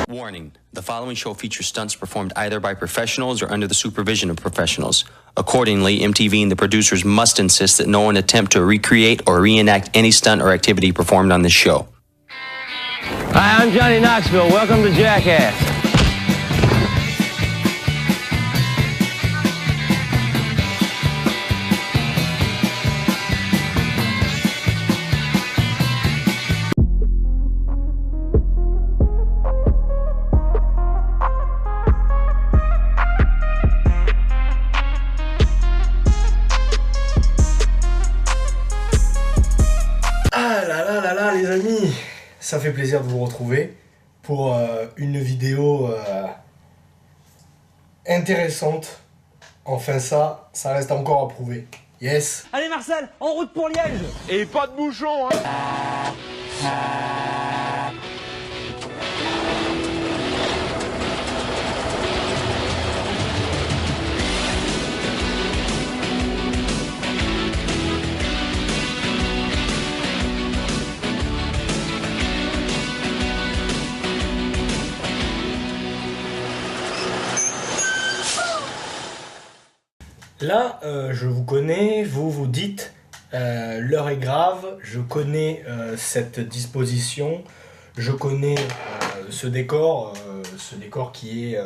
Warning, the following show features stunts performed either by professionals or under the supervision of professionals. Accordingly, MTV and the producers must insist that no one attempt to recreate or reenact any stunt or activity performed on this show. Hi, I'm Johnny Knoxville. Welcome to Jackass. Les amis, ça fait plaisir de vous retrouver pour une vidéo intéressante. Enfin ça reste encore à prouver. Yes. Allez Marcel, en route pour Liège. Et pas de bouchon, hein. Là, je vous connais, vous vous dites, l'heure est grave, je connais cette disposition, je connais ce décor qui est,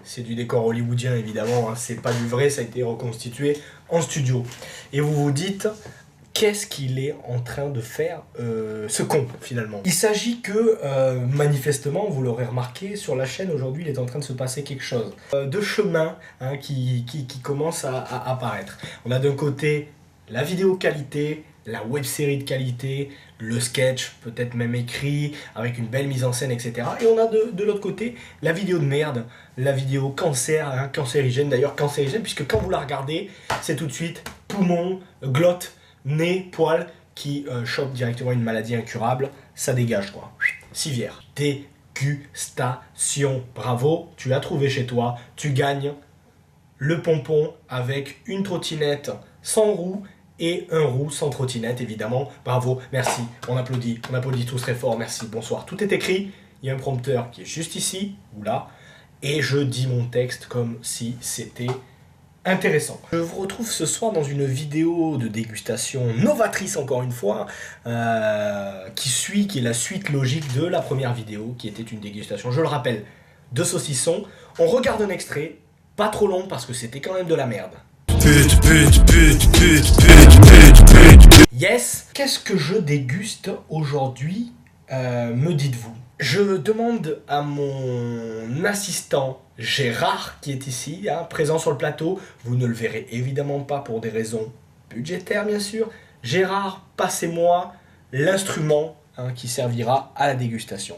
c'est du décor hollywoodien évidemment, hein, c'est pas du vrai, ça a été reconstitué en studio. Et vous vous dites, qu'est-ce qu'il est en train de faire ce con finalement? Il s'agit que manifestement, vous l'aurez remarqué, sur la chaîne aujourd'hui il est en train de se passer quelque chose de chemin hein, qui commence à apparaître. On a d'un côté la vidéo qualité, la web série de qualité, le sketch peut-être même écrit avec une belle mise en scène, etc. Et on a de l'autre côté la vidéo de merde, la vidéo cancer, hein, cancérigène d'ailleurs, cancérigène puisque quand vous la regardez c'est tout de suite poumon, glotte, nez, poil qui chope directement une maladie incurable, ça dégage quoi. Civière. Dégustation. Bravo, tu l'as trouvé chez toi, tu gagnes le pompon avec une trottinette sans roue et un roue sans trottinette évidemment. Bravo, merci, on applaudit tous très fort, merci, bonsoir. Tout est écrit, il y a un prompteur qui est juste ici ou là et je dis mon texte comme si c'était intéressant. Je vous retrouve ce soir dans une vidéo de dégustation novatrice encore une fois, qui est la suite logique de la première vidéo qui était une dégustation, je le rappelle, de saucisson. On regarde un extrait, pas trop long parce que c'était quand même de la merde. Yes. Qu'est-ce que je déguste aujourd'hui, me dites-vous? Je demande à mon assistant Gérard qui est ici, hein, présent sur le plateau. Vous ne le verrez évidemment pas pour des raisons budgétaires bien sûr. Gérard, passez-moi l'instrument hein, qui servira à la dégustation.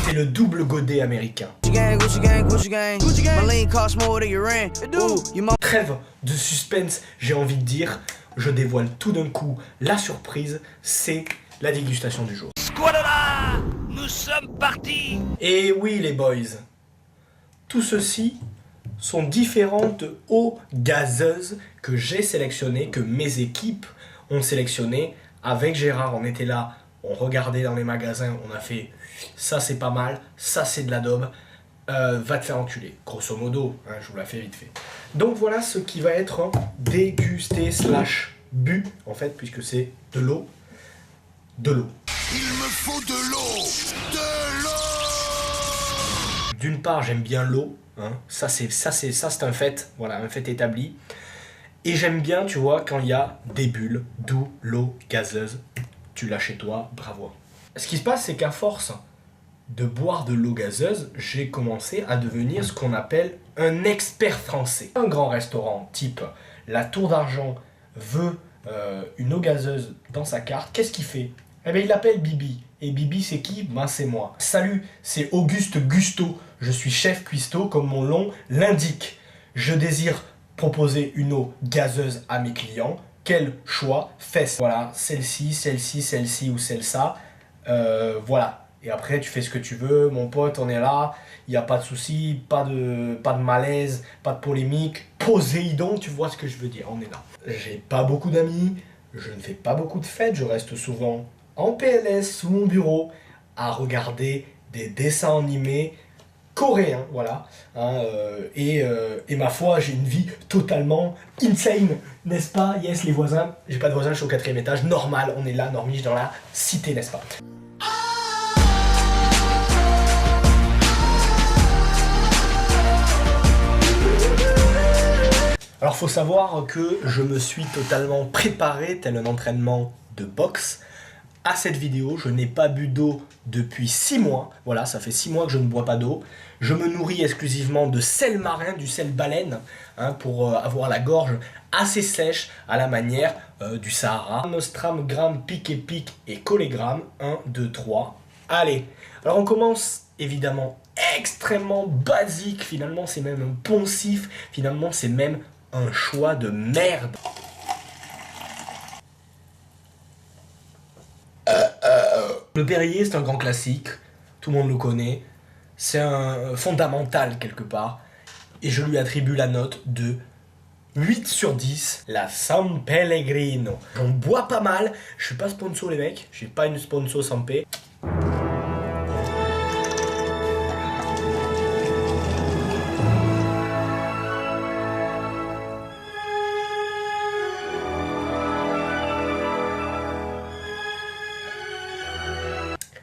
C'est le double godet américain. Trêve de suspense, j'ai envie de dire. Je dévoile tout d'un coup la surprise, c'est la dégustation du jour. Squadra, nous sommes partis. Et oui les boys, tout ceci sont différentes eaux gazeuses que j'ai sélectionnées, que mes équipes ont sélectionnées. Avec Gérard, on était là, on regardait dans les magasins, on a fait ça c'est pas mal, ça c'est de la daube. Va te faire enculer, grosso modo, hein, je vous la fais vite fait. Donc voilà ce qui va être dégusté slash bu, en fait, puisque c'est de l'eau. De l'eau. Il me faut de l'eau. De l'eau. D'une part, j'aime bien l'eau, hein, ça c'est un fait, voilà, un fait établi. Et j'aime bien, tu vois, quand il y a des bulles, d'où l'eau gazeuse. Tu l'as chez toi, bravo. Ce qui se passe, c'est qu'à force de boire de l'eau gazeuse, j'ai commencé à devenir ce qu'on appelle un expert français. Un grand restaurant type la Tour d'Argent veut une eau gazeuse dans sa carte, qu'est-ce qu'il fait? Eh bien il l'appelle Bibi. Et Bibi c'est qui? Ben c'est moi. Salut, c'est Auguste Gusto, je suis chef cuistot comme mon nom l'indique. Je désire proposer une eau gazeuse à mes clients. Quel choix? Fais. Voilà, celle-ci, celle-ci, celle-ci ou celle-ça. Voilà. Et après, tu fais ce que tu veux, mon pote, on est là, il n'y a pas de souci, pas de malaise, pas de polémique. Poséidon, tu vois ce que je veux dire, on est là. J'ai pas beaucoup d'amis, je ne fais pas beaucoup de fêtes, je reste souvent en PLS sous mon bureau à regarder des dessins animés coréens, voilà. Hein, et ma foi, j'ai une vie totalement insane, n'est-ce pas? Yes, les voisins, j'ai pas de voisins, je suis au 4e étage, normal, on est là, normiche dans la cité, n'est-ce pas? Alors faut savoir que je me suis totalement préparé tel un entraînement de boxe à cette vidéo. Je n'ai pas bu d'eau depuis 6 mois, voilà, ça fait 6 mois que je ne bois pas d'eau. Je me nourris exclusivement de sel marin, du sel baleine, hein, pour avoir la gorge assez sèche à la manière du Sahara. Nostram, gramme, pic et pic et collégramme, 1, 2, 3. Allez, alors on commence évidemment extrêmement basique, finalement c'est même un poncif, finalement c'est même un choix de merde. Le Perrier, c'est un grand classique, tout le monde le connaît, c'est un fondamental quelque part, et je lui attribue la note de 8 sur 10, la San Pellegrino. J'en bois pas mal, je suis pas sponsor les mecs, j'ai pas une sponsor San P.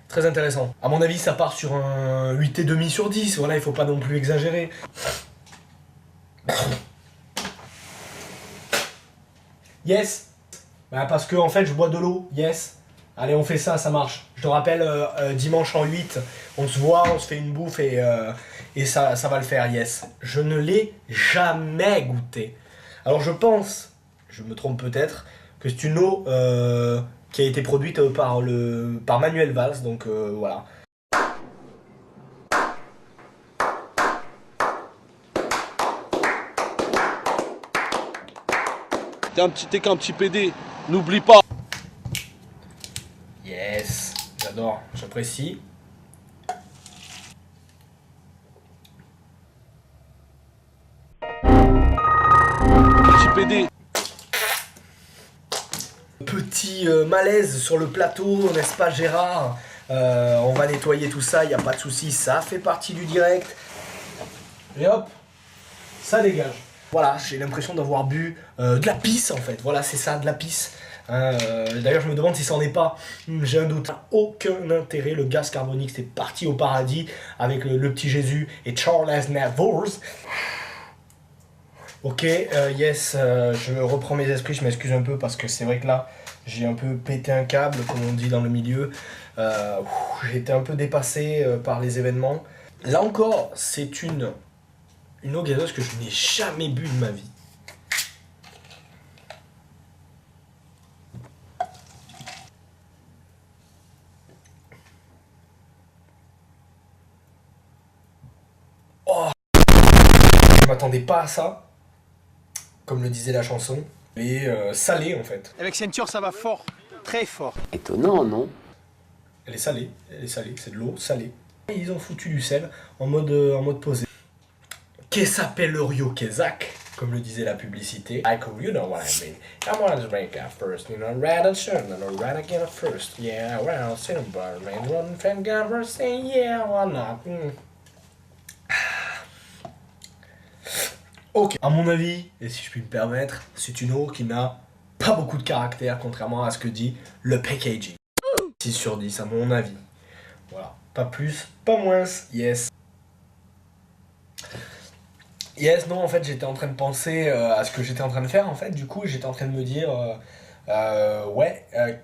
Très intéressant. À mon avis, ça part sur un 8,5 sur 10. Voilà, il faut pas non plus exagérer. Yes. Bah, parce que en fait, je bois de l'eau. Yes. Allez, on fait ça, ça marche. Je te rappelle, dimanche en 8, on se voit, on se fait une bouffe et ça va le faire, yes. Je ne l'ai jamais goûté. Alors je pense, je me trompe peut-être, que c'est une eau qui a été produite par Manuel Valls, donc voilà. T'es qu'un petit PD, n'oublie pas. Yes, j'adore, j'apprécie. Petit PD. Petit malaise sur le plateau, n'est-ce pas Gérard? On va nettoyer tout ça, il n'y a pas de souci, ça fait partie du direct. Et hop, ça dégage. Voilà, j'ai l'impression d'avoir bu de la pisse en fait, voilà c'est ça, de la pisse. D'ailleurs je me demande si c'en est pas, j'ai un doute. Aucun intérêt, le gaz carbonique c'est parti au paradis avec le petit Jésus et Charles Aznavour. Ok, yes, je reprends mes esprits, je m'excuse un peu parce que c'est vrai que là, j'ai un peu pété un câble, comme on dit dans le milieu. J'ai été un peu dépassé par les événements. Là encore, c'est une eau gazeuse que je n'ai jamais bu de ma vie. Oh, je m'attendais pas à ça. Comme le disait la chanson, et salée en fait. Avec ceinture, ça va fort, très fort. Étonnant, non? Elle est salée, c'est de l'eau salée. Et ils ont foutu du sel en mode posé. Qu'est s'appelle le Rio Kezak, comme le disait la publicité. I call you know what I mean. I want to drink at first, you know, red and shirt, and red again at first. Yeah, well, silver, man, one fan never say yeah, why not? Ok, à mon avis, et si je puis me permettre, c'est une eau qui n'a pas beaucoup de caractère, contrairement à ce que dit le packaging. 6 sur 10 à mon avis. Voilà, pas plus, pas moins, yes. Yes, non, en fait, j'étais en train de penser à ce que j'étais en train de faire, en fait, du coup, j'étais en train de me dire,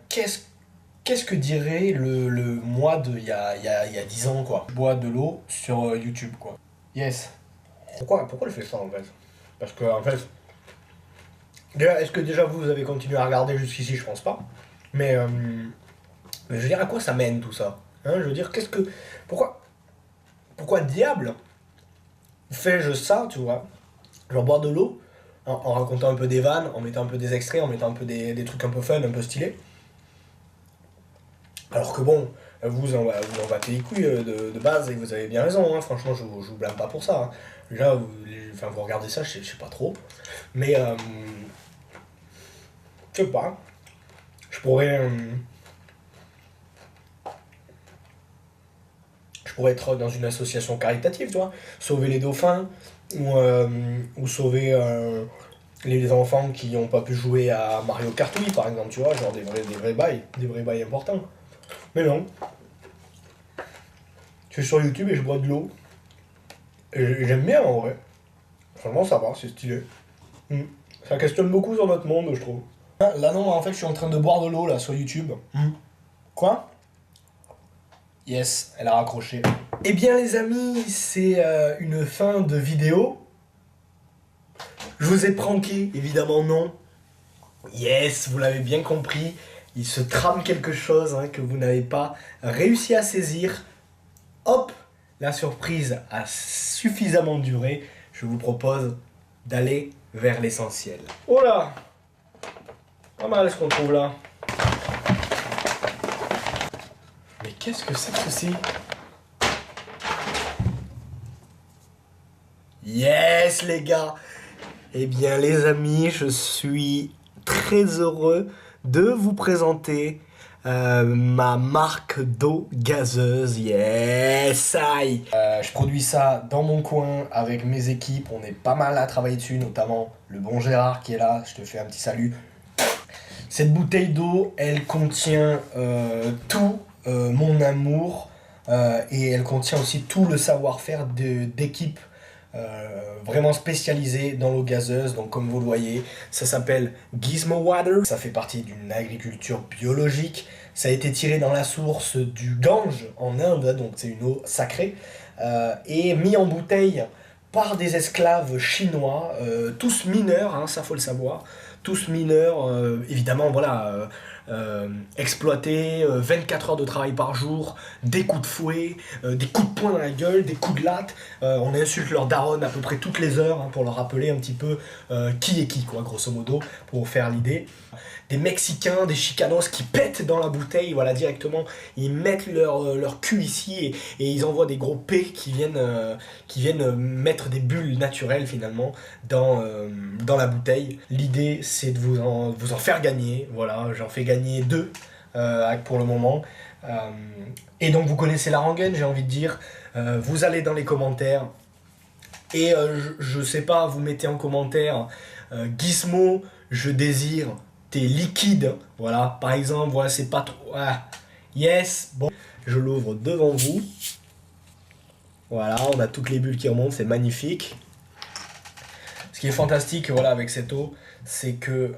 qu'est-ce que dirait le moi de il y a 10 ans, quoi. Je bois de l'eau sur YouTube, quoi. Yes. Pourquoi je fais ça en fait? Parce que en fait, déjà, est-ce que déjà vous avez continué à regarder jusqu'ici? Je pense pas. Mais je veux dire, à quoi ça mène tout ça? Hein, je veux dire, pourquoi diable fais-je ça, tu vois? Genre boire de l'eau, en racontant un peu des vannes, en mettant un peu des extraits, en mettant un peu des trucs un peu fun, un peu stylés. Alors que bon, vous en battez les couilles de base et vous avez bien raison, hein. Franchement je vous blâme pas pour ça. Hein. Déjà, vous regardez ça, je sais pas trop. Mais, je sais pas. Je pourrais pourrais être dans une association caritative, tu vois, sauver les dauphins, ou sauver les enfants qui n'ont pas pu jouer à Mario Kart Wii, par exemple, tu vois, genre des vrais bails importants. Mais non. Je suis sur YouTube et je bois de l'eau. Et j'aime bien, en vrai. Franchement, ça va, c'est stylé. Ça questionne beaucoup sur notre monde, je trouve. Là, non, en fait, je suis en train de boire de l'eau, là, sur YouTube. Quoi? Yes, elle a raccroché. Eh bien, les amis, c'est une fin de vidéo. Je vous ai pranké, évidemment non. Yes, vous l'avez bien compris. Il se trame quelque chose que vous n'avez pas réussi à saisir. Hop, la surprise a suffisamment duré. Je vous propose d'aller vers l'essentiel. Oh là! Pas mal ce qu'on trouve là. Mais qu'est-ce que c'est que ceci? Yes les gars! Eh bien les amis, je suis très heureux de vous présenter ma marque d'eau gazeuse. Yes! Je produis ça dans mon coin avec mes équipes. On est pas mal à travailler dessus, notamment le bon Gérard qui est là. Je te fais un petit salut. Cette bouteille d'eau, elle contient tout mon amour et elle contient aussi tout le savoir-faire d'équipe vraiment spécialisée dans l'eau gazeuse. Donc comme vous le voyez, ça s'appelle Gizmo Water. Ça fait partie d'une agriculture biologique. Ça a été tiré dans la source du Gange en Inde, donc c'est une eau sacrée, et mis en bouteille par des esclaves chinois, tous mineurs, ça faut le savoir, tous mineurs, évidemment, voilà, exploités, 24 heures de travail par jour, des coups de fouet, des coups de poing dans la gueule, des coups de latte, on insulte leur daronne à peu près toutes les heures, pour leur rappeler un petit peu qui est qui, quoi, grosso modo, pour vous faire l'idée. Des Mexicains, des Chicanos qui pètent dans la bouteille, voilà, directement, ils mettent leur cul ici et ils envoient des gros P qui viennent mettre des bulles naturelles finalement dans la bouteille. L'idée c'est de vous en faire gagner, voilà, j'en fais gagner 2 pour le moment. Et donc vous connaissez la rengaine, j'ai envie de dire, vous allez dans les commentaires et je sais pas, vous mettez en commentaire Gizmo, je désire liquide, voilà, par exemple, voilà, c'est pas trop, yes, bon, je l'ouvre devant vous, voilà, on a toutes les bulles qui remontent, c'est magnifique. Ce qui est fantastique, voilà, avec cette eau, c'est que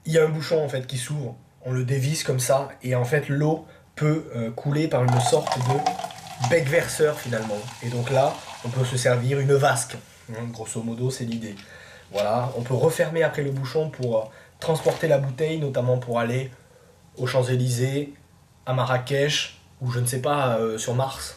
il y a un bouchon en fait qui s'ouvre, on le dévisse comme ça, et en fait l'eau peut couler par une sorte de bec verseur finalement, et donc là, on peut se servir une vasque, grosso modo, c'est l'idée. Voilà, on peut refermer après le bouchon pour transporter la bouteille, notamment pour aller aux Champs-Élysées, à Marrakech, ou je ne sais pas, sur Mars.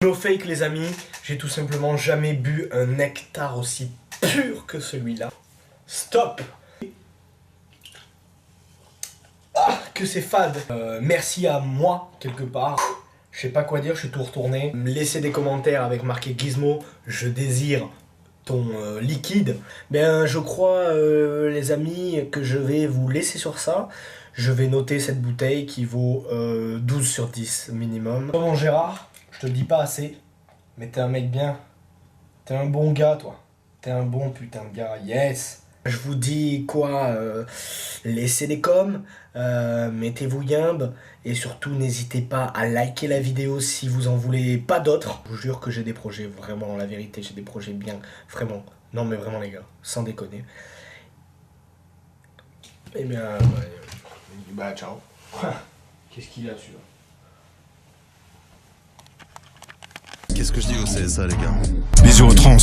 No fake les amis, j'ai tout simplement jamais bu un nectar aussi pur que celui-là. Stop! Ah, que c'est fade! Merci à moi, quelque part. Je sais pas quoi dire, je suis tout retourné. Laissez des commentaires avec marqué Gizmo, je désire ton liquide. Ben, je crois, les amis, que je vais vous laisser sur ça. Je vais noter cette bouteille qui vaut 12 sur 10 minimum. Bon Gérard, je te le dis pas assez, mais t'es un mec bien. T'es un bon gars, toi. T'es un bon putain de gars, yes. Je vous dis quoi, laissez des coms, mettez-vous yimbe, et surtout n'hésitez pas à liker la vidéo si vous en voulez pas d'autres. Je vous jure que j'ai des projets, vraiment, la vérité, j'ai des projets bien, vraiment. Non mais vraiment les gars, sans déconner. Et bien, bah ciao. Qu'est-ce qu'il a celui-là? Qu'est-ce que je dis au CSA, les gars? Bisous aux trans.